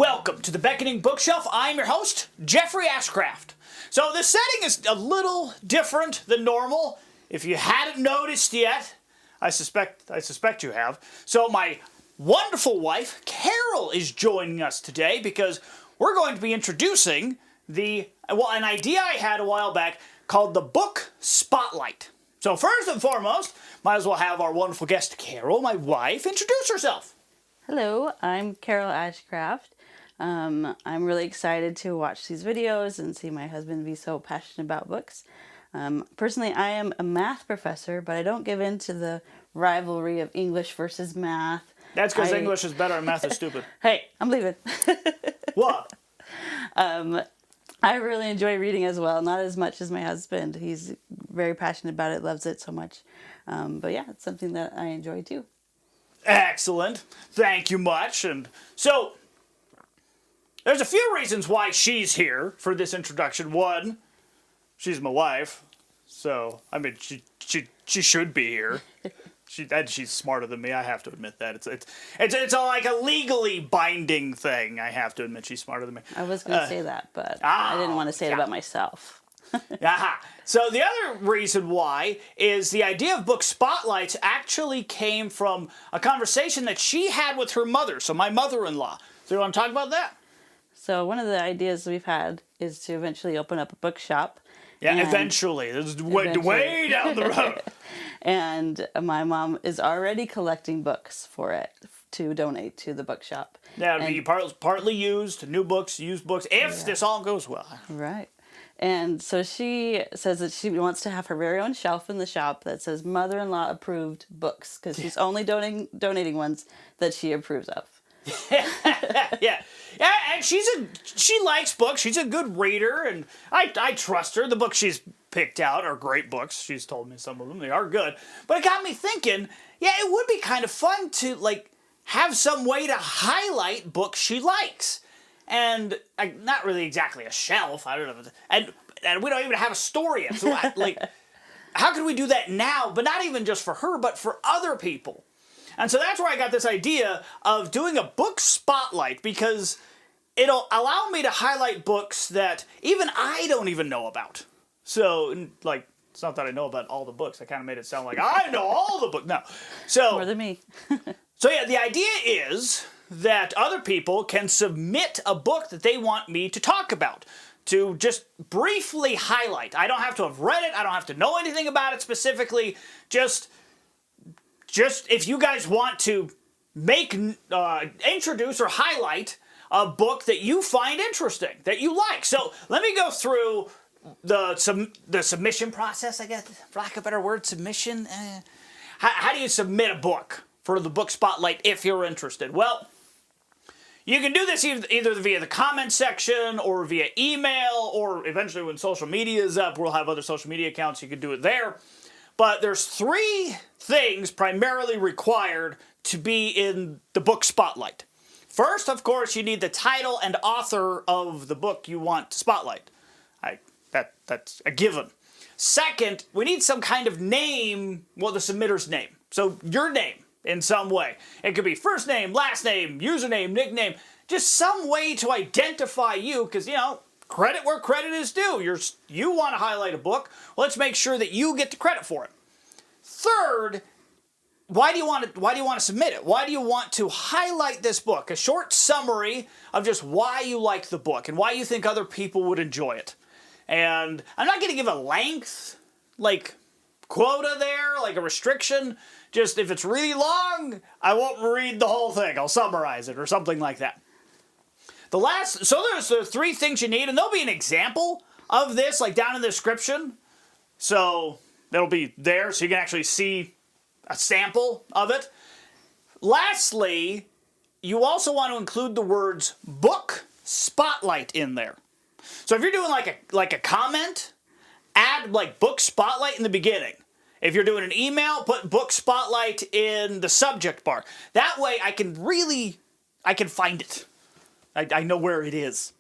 Welcome to the Beckoning Bookshelf. I'm your host, Jeffrey Ashcraft. So the setting is a little different than normal. If you hadn't noticed yet, I suspect you have. So my wonderful wife, Carol, is joining us today because we're going to be introducing an idea I had a while back called the Book Spotlight. So first and foremost, might as well have our wonderful guest, Carol, my wife, introduce herself. Hello, I'm Carol Ashcraft. I'm really excited to watch these videos and see my husband be so passionate about books. Personally, I am a math professor, but I don't give in to the rivalry of English versus math. That's because English is better and math is stupid. Hey, I'm leaving. What? I really enjoy reading as well, not as much as my husband. He's very passionate about it, loves it so much. But yeah, it's something that I enjoy too. Excellent. Thank you much. And so, there's a few reasons why she's here for this introduction. One, she's my wife, so I mean she should be here. She's smarter than me. I have to admit that it's like a legally binding thing. I have to admit she's smarter than me. I was going to say that, but I didn't want to say it about myself. Aha. So the other reason why is the idea of book spotlights actually came from a conversation that she had with her mother. So my mother-in-law. So you want to talk about that? So one of the ideas we've had is to eventually open up a bookshop. Yeah, eventually. This is way down the road. And my mom is already collecting books for it to donate to the bookshop. That would be partly used, new books, used books, if this all goes well. Right. And so she says that she wants to have her very own shelf in the shop that says mother-in-law approved books, because she's only donating ones that she approves of. Yeah, and she likes books. She's a good reader, and I trust her. The books she's picked out are great books. She's told me some of them, they are good. But it got me thinking, yeah, it would be kind of fun to have some way to highlight books she likes. And not really exactly a shelf. I don't know. And we don't even have a store yet. So how can we do that now? But not even just for her, but for other people. And so that's where I got this idea of doing a book spotlight, because it'll allow me to highlight books that even I don't even know about. So, it's not that I know about all the books. I kind of made it sound like I know all the books. No. So, more than me. So yeah, the idea is that other people can submit a book that they want me to talk about, to just briefly highlight. I don't have to have read it. I don't have to know anything about it specifically. Just if you guys want to introduce or highlight a book that you find interesting, that you like. So let me go through the submission process, I guess, for lack of a better word, submission. How do you submit a book for the book spotlight if you're interested? Well, you can do this either via the comment section or via email, or eventually when social media is up, we'll have other social media accounts. You can do it there. But there's 3 things primarily required to be in the book spotlight. First, of course, you need the title and author of the book you want to spotlight. That's a given. Second, we need some kind of name, the submitter's name. So your name in some way. It could be first name, last name, username, nickname, just some way to identify you, because, credit where credit is due. You want to highlight a book. Well, let's make sure that you get the credit for it. Third, why do you want to submit it? Why do you want to highlight this book? A short summary of just why you like the book and why you think other people would enjoy it. And I'm not going to give a length, quota there, a restriction. Just if it's really long, I won't read the whole thing. I'll summarize it or something like that. So there's the 3 things you need, and there'll be an example of this, down in the description. So that'll be there, so you can actually see a sample of it. Lastly, you also want to include the words book spotlight in there. So if you're doing like a comment, add book spotlight in the beginning. If you're doing an email, put book spotlight in the subject bar. That way I can find it. I know where it is.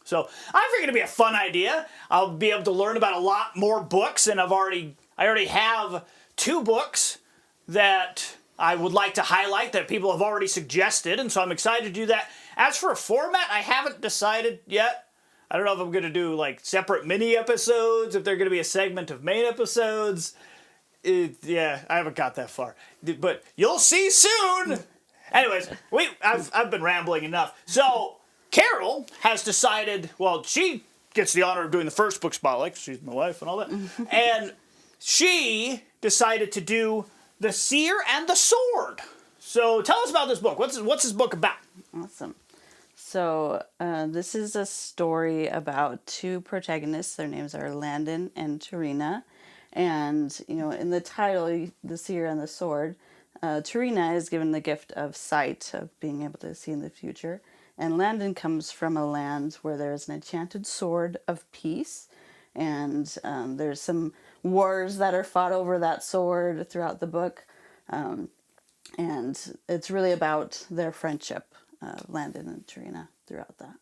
So I figured it'd be a fun idea. I'll be able to learn about a lot more books, and I already have 2 books that I would like to highlight that people have already suggested, and so I'm excited to do that. As for a format, I haven't decided yet. I don't know if I'm going to do like separate mini episodes, if they're going to be a segment of main episodes. Yeah, I haven't got that far. But you'll see soon! Anyways, I've been rambling enough. So, Carol has decided, well, she gets the honor of doing the first book spotlight, she's my wife and all that, and she decided to do The Seer and The Sword. So tell us about this book. What's this book about? Awesome. So this is a story about two protagonists. Their names are Landon and Tarina. And, you know, in the title, The Seer and the Sword, Tarina is given the gift of sight, of being able to see in the future. And Landon comes from a land where there's an enchanted sword of peace. And there's some wars that are fought over that sword throughout the book. And it's really about their friendship, Landon and Tarina, throughout that.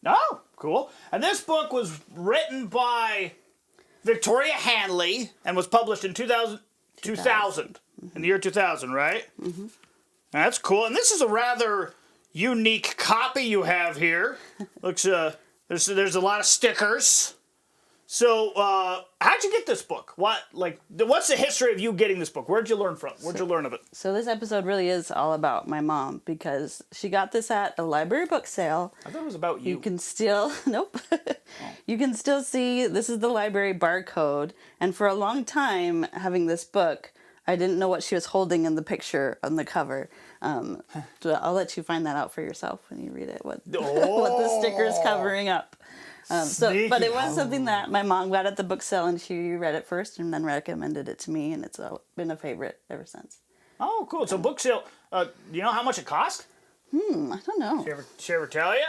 Oh, cool. And this book was written by Victoria Hanley and was published in 2000 in the year 2000, right? Mm-hmm. That's cool. And this is a rather unique copy you have here. Looks there's a lot of stickers. So, how'd you get this book? What's the history of you getting this book? Where'd you learn from? Where'd you learn of it? So this episode really is all about my mom, because she got this at a library book sale. I thought it was about you. You can still, nope. You can still see, this is the library barcode. And for a long time, having this book, I didn't know what she was holding in the picture on the cover. So I'll let you find that out for yourself when you read it, what the sticker is covering up. But it was something that my mom got at the book sale, and she read it first and then recommended it to me, and it's been a favorite ever since. Oh, cool. So book sale, you know how much it cost? I don't know. She ever tell you?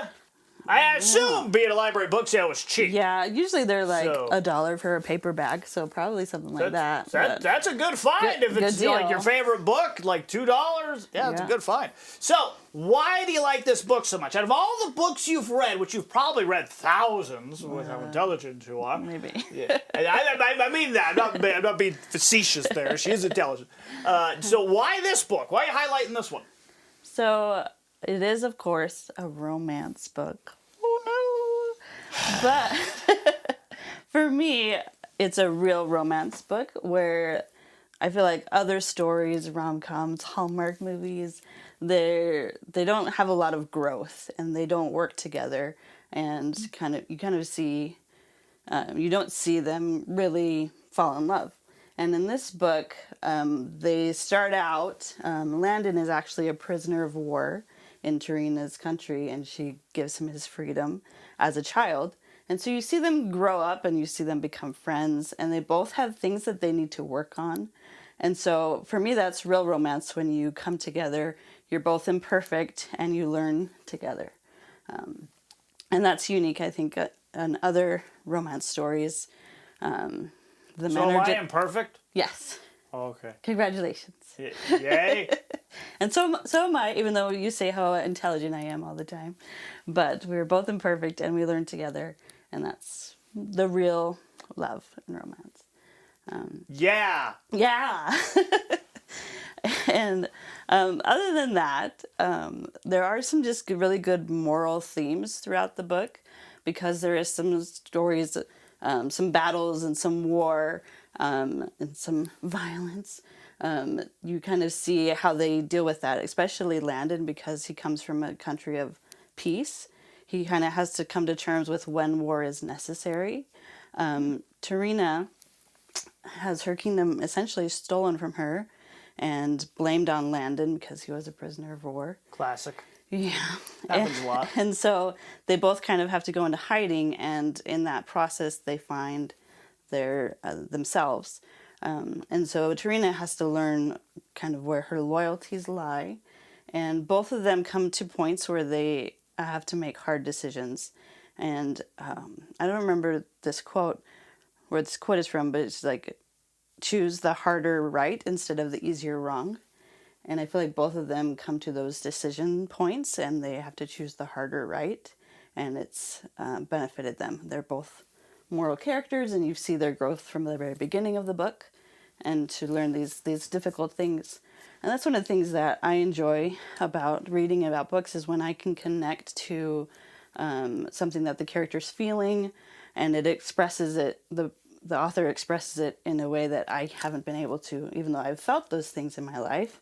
I assume being a library book sale was cheap. Yeah, usually they're like $1 for a paper bag, so probably something like that. That's a good find if it's like your favorite book, like $2. Yeah, it's a good find. So, why do you like this book so much? Out of all the books you've read, which you've probably read thousands with how intelligent you are. Maybe. Yeah, I mean that. I'm not being facetious there. She is intelligent. So, why this book? Why are you highlighting this one? So, it is, of course, a romance book. Oh, no. But for me, it's a real romance book where I feel like other stories, rom-coms, Hallmark movies, they don't have a lot of growth and they don't work together, and you kind of see you don't see them really fall in love. And in this book, they start out, Landon is actually a prisoner of war in Tarina's country, and she gives him his freedom as a child. And so you see them grow up and you see them become friends, and they both have things that they need to work on. And so for me, that's real romance, when you come together, you're both imperfect and you learn together. And that's unique, I think, in other romance stories. So am I imperfect? Yes. Oh, okay. Congratulations. Yay. And so am I, even though you say how intelligent I am all the time. But we're both imperfect and we learn together. And that's the real love and romance. Yeah. And other than that, there are some just really good moral themes throughout the book, because there is some stories, some battles and some war, and some violence. You kind of see how they deal with that, especially Landon, because he comes from a country of peace. He kind of has to come to terms with when war is necessary. Tarina has her kingdom essentially stolen from her and blamed on Landon because he was a prisoner of war. Classic. Yeah. Happens a lot. And so they both kind of have to go into hiding, and in that process they find their themselves. And so Tarina has to learn kind of where her loyalties lie, and both of them come to points where they have to make hard decisions. And I don't remember where this quote is from, but it's like, choose the harder right instead of the easier wrong. And I feel like both of them come to those decision points and they have to choose the harder right, and it's benefited them. They're both moral characters, and you see their growth from the very beginning of the book, and to learn these difficult things And that's one of the things that I enjoy about reading about books, is when I can connect to something that the character's feeling, and it expresses it, the author expresses it in a way that I haven't been able to, even though I've felt those things in my life,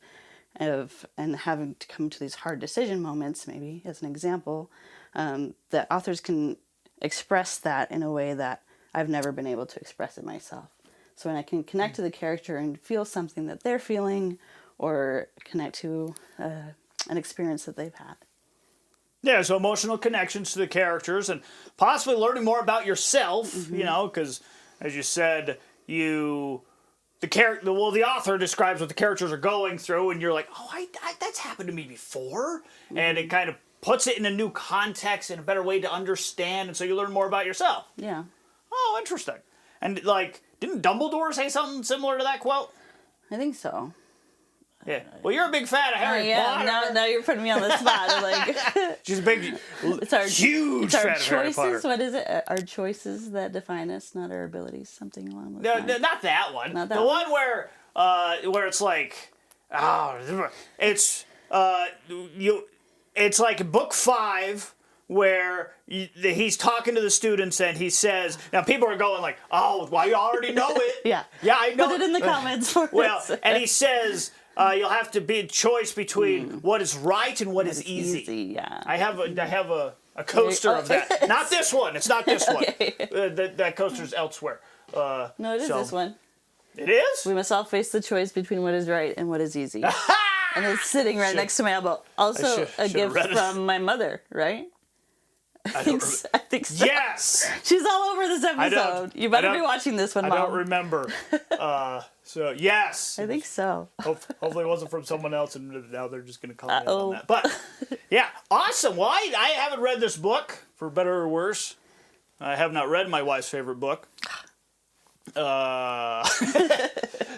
and having to come to these hard decision moments, maybe as an example, that authors can express that in a way that I've never been able to express it myself. So when I can connect to the character and feel something that they're feeling, or connect to an experience that they've had. Yeah, so emotional connections to the characters, and possibly learning more about yourself, you know, because, as you said, the author describes what the characters are going through, and you're like, oh, that's happened to me before, and it kind of puts it in a new context and a better way to understand, and so you learn more about yourself. Yeah. Oh, interesting. And, like, didn't Dumbledore say something similar to that quote? I think so. Yeah. Well, you're a big fan of Harry Potter. Now you're putting me on the spot. I'm like, she's a big, huge fan of Harry Potter. What is it? Our choices that define us, not our abilities. Something along those lines. No, not that one. Not that the one where it's like, it's like book 5 where he's talking to the students and he says, now people are going like, oh, well, you already know it. Yeah, I know. Put it in the comments for us. And he says, you'll have to be a choice between what is right and what is easy. Yeah. I have a coaster of that. Not this one. It's not this one. That coaster's elsewhere. No, it is this one. It is? We must all face the choice between what is right and what is easy. And it's sitting right next to my elbow. Also, a gift from my mother, right? I think so. Yes! She's all over this episode. You better be watching this one, Mom. I don't remember. So, yes. I think so. Hopefully it wasn't from someone else, and now they're just going to call me on that. But, yeah, awesome. Well, I haven't read this book, for better or worse. I have not read my wife's favorite book. So I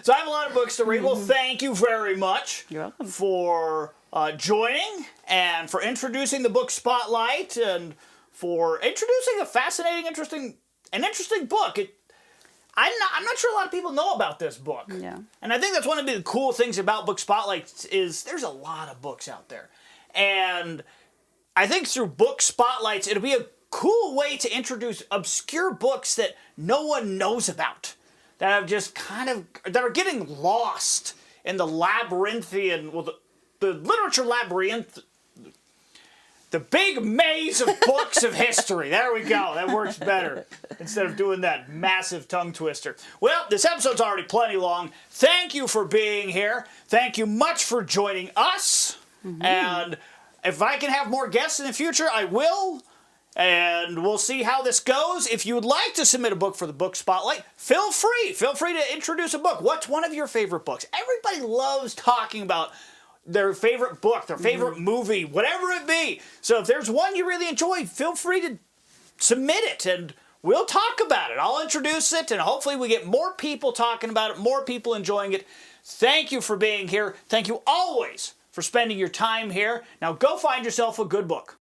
have a lot of books to read. Well, thank you very much. You're welcome. For joining and for introducing the book Spotlight and for introducing a fascinating, interesting book. I'm not sure a lot of people know about this book. Yeah. And I think that's one of the cool things about Book Spotlight is there's a lot of books out there. And I think through Book Spotlights, it'll be a cool way to introduce obscure books that no one knows about, that have just that are getting lost in the labyrinthian, the literature labyrinth, the big maze of books of history. There we go. That works better instead of doing that massive tongue twister. Well, this episode's already plenty long. Thank you for being here. Thank you much for joining us. And if I can have more guests in the future, I will. And we'll see how this goes. If you would like to submit a book for the Book Spotlight, feel free. Feel free to introduce a book. What's one of your favorite books? Everybody loves talking about their favorite book, their favorite movie, whatever it be. So if there's one you really enjoy, feel free to submit it and we'll talk about it. I'll introduce it and hopefully we get more people talking about it, more people enjoying it. Thank you for being here. Thank you always for spending your time here. Now go find yourself a good book.